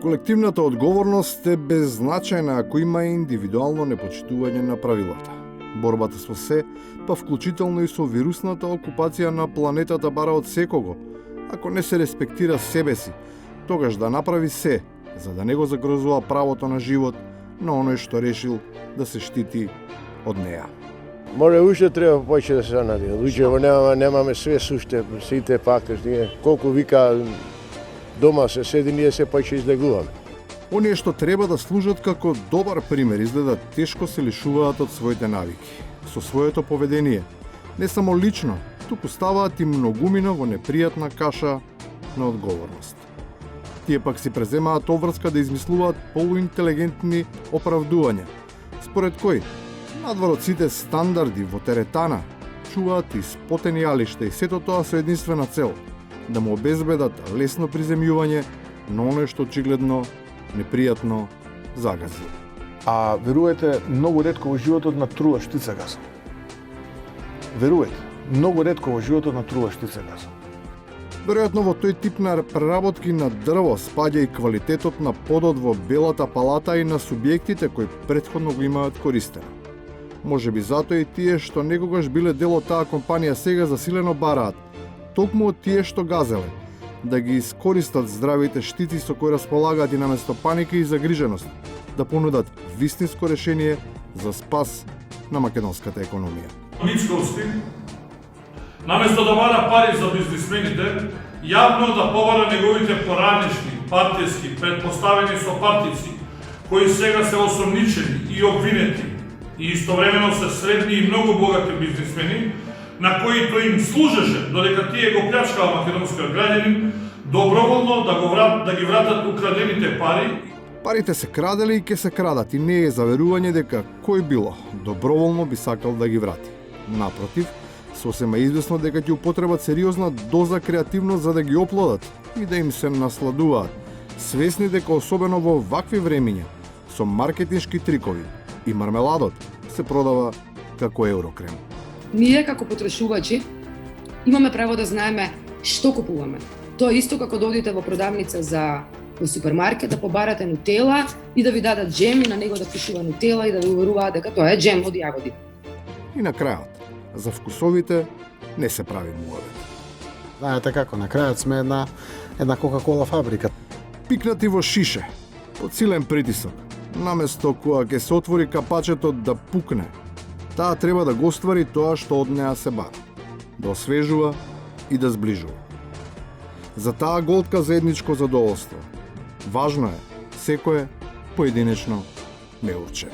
Колективната одговорност е беззначајна ако има индивидуално непочитување на правилата. Борбата со се, па вклучително и со вирусната окупација на планетата бара од секого. Ако не се респектира себе си, тогаш да направи се, за да не го загрозува правото на живот на оној што решил да се штити од неа. Може уште треба повеќе да се нади. Уште немаме све суште, сите пакаш, ние колку вика дома се седи, ние се повеќе излегуваме. Оние што треба да служат како добар пример изгледа тешко се лишуваат од своите навики, со своето поведение. Не само лично, туку ставаат и многумина во непријатна каша на одговорност. Тие пак си преземаат обврска да измислуваат полуинтелигентни оправдувања, според кои надвор од сите стандарди во теретана чуваат испотени алишта и сето тоа со единствена цел да му обезбедат лесно приземјување на оној што очигледно непријатно загази. А верувате, многу ретко во животот натрува штица газа. Верувате, многу ретко во животот натрува штица газа. Веројатно во тој тип на преработки на дрво спаѓа и квалитетот на подот во белата палата и на субјектите кои претходно го имаат користено. Може би затоа и тие што некогаш биле дел од таа компанија сега засилено бараат, токму од тие што газеле, да ги искористат здравите штици со кои располагаат и наместо паника и загриженост, да понудат вистинско решение за спас на македонската економија. Мицковски, наместо да бара пари за бизнисмените, јавно да побара неговите поранешни, партијски, предпоставени сопартици, кои сега се осомничени и обвинети, и истовремено се средни и многу богати бизнисмени, на кои тој им служеше, додека тие го плячкаа македонскиот граѓанин, доброволно да ги вратат украдените пари. Парите се краделе и ке се крадат и не е заверување дека кој било доброволно би сакал да ги врати. Напротив, сосема известно дека ќе употребат сериозна доза креативност за да ги оплодат и да им се насладуваат, свесни дека особено во вакви времиња, со маркетиншки трикови и мармеладот се продава како еврокрем. Ние како потрошувачи имаме право да знаеме што купуваме. Тоа е исто како да одите во продавница во супермаркет да побарате нутела и да ви дадат джем и на него да пишува нутела и да ви уверуваат дека тоа е джем од јагоди. И на крајот, за вкусовите не се прави муавет. Знаете како, на крајот сме една Кока-кола фабрика. Пикнати во шише, под силен притисок, наместо кога ќе се отвори капачето да пукне, таа треба да го оствари тоа што од неа се бара, да освежува и да зближува. За таа голтка заедничко задоволство, важно е секое поединечно меурче.